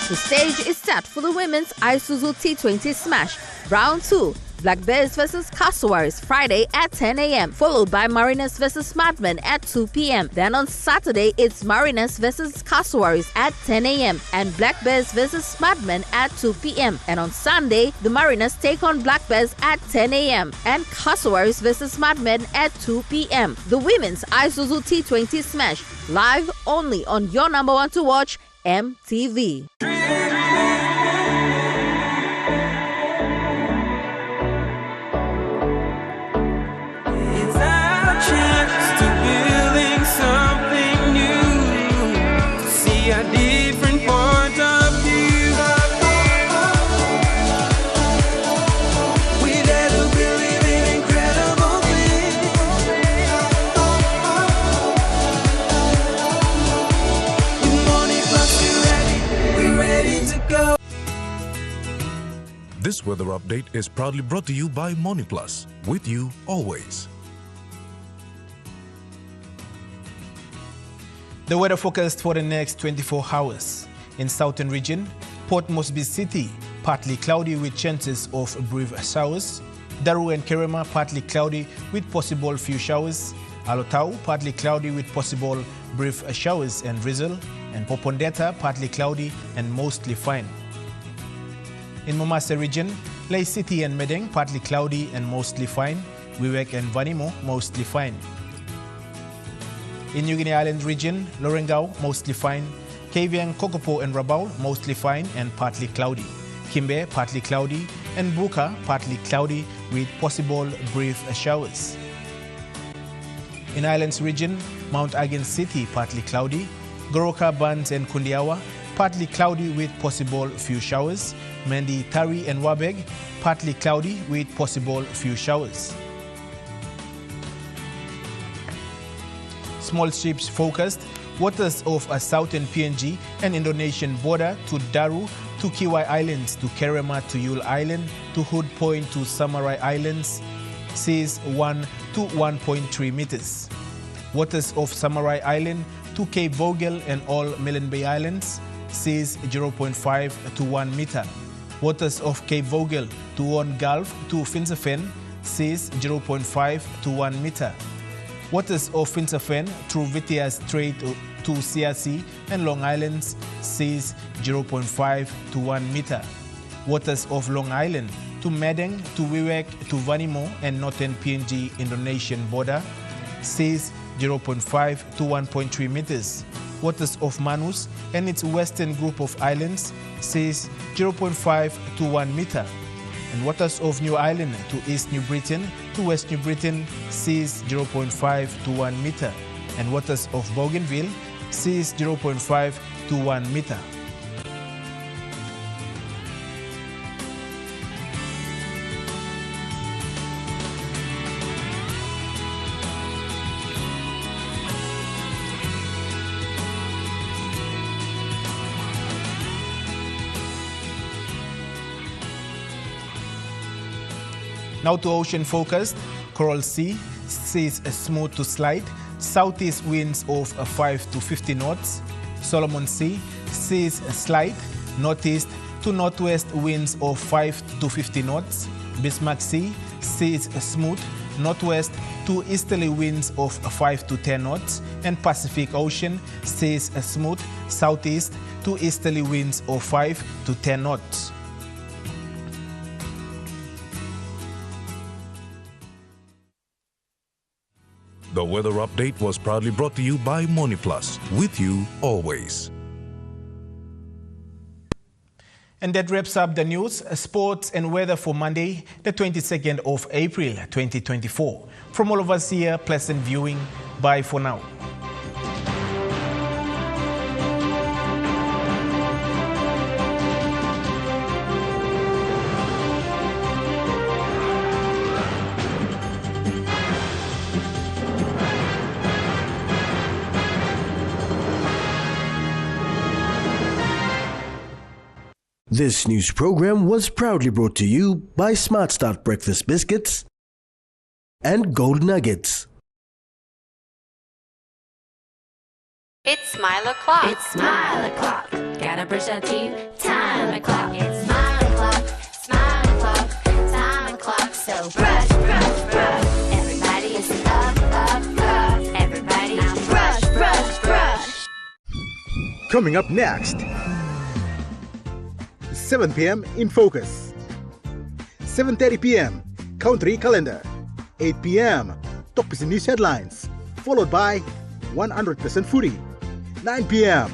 The stage is set for the women's Isuzu T20 Smash Round 2. Black Bears vs. Cassowaries Friday at 10 a.m. followed by Mariners vs. Madmen at 2 p.m. Then on Saturday it's Mariners vs. Cassowaries at 10 a.m. and Black Bears vs. Madmen at 2 p.m. And on Sunday the Mariners take on Black Bears at 10 a.m. and Cassowaries vs. Madmen at 2 p.m. The women's Isuzu T20 Smash live only on your number one to watch, EMTV. This weather update is proudly brought to you by MoneyPlus, with you always. The weather forecast for the next 24 hours. In southern region, Port Moresby City, partly cloudy with chances of brief showers. Daru and Kerema, partly cloudy with possible few showers. Alotau, partly cloudy with possible brief showers and drizzle. And Popondetta, partly cloudy and mostly fine. In Momase region, Ley City and Medeng, partly cloudy and mostly fine. Wewak and Vanimo, mostly fine. In New Guinea Island region, Lorengau, mostly fine. Kavieng, Kokopo and Rabaul, mostly fine and partly cloudy. Kimbe, partly cloudy. And Buka, partly cloudy with possible brief showers. In Islands region, Mount Again City, partly cloudy. Goroka, Bands and Kundiawa, partly cloudy with possible few showers. Mendi, Tari and Wabeg, partly cloudy with possible few showers. Small ships focused, waters of a southern PNG and Indonesian border to Daru, to Kiwai Islands, to Kerema, to Yule Island, to Hood Point, to Samarai Islands, seas 1 to 1.3 meters. Waters of Samarai Island to Cape Vogel and all Millen Bay Islands, seas 0.5 to 1 meter. Waters of Cape Vogel to One Gulf to Finserfen, seas 0.5 to 1 meter. Waters of Finserfen through Vitia Strait to CRC and Long Islands, seas 0.5 to 1 meter. Waters of Long Island to Medeng, to Wewak, to Vanimo and Northern PNG Indonesian border, seas 0.5 to 1.3 meters. Waters of Manus and its western group of islands, seas 0.5 to 1 meter. And waters of New Ireland to East New Britain to West New Britain, seas 0.5 to 1 meter. And waters of Bougainville, seas 0.5 to 1 meter. Now to ocean focused, Coral Sea, seas smooth to slight, southeast winds of 5 to 50 knots. Solomon Sea, seas slight, northeast to northwest winds of 5 to 50 knots. Bismarck Sea, seas smooth, northwest to easterly winds of 5 to 10 knots. And Pacific Ocean, seas smooth, southeast to easterly winds of 5 to 10 knots. The weather update was proudly brought to you by MoneyPlus, with you always. And that wraps up the news, sports and weather for Monday, the 22nd of April, 2024. From all of us here, pleasant viewing. Bye for now. This news program was proudly brought to you by Smart Start Breakfast Biscuits and Gold Nuggets. It's Smile O'Clock. It's Smile O'Clock. Gotta brush our teeth. Time o'clock. It's Smile O'Clock. Smile O'Clock. Time o'clock. So brush, brush, brush. Everybody is up, up, up. Everybody now brush, brush, brush. Coming up next, 7 p.m. in Focus. 7:30 p.m. Country Calendar. 8 p.m. Top News Headlines. Followed by 100% Foodie. 9 p.m.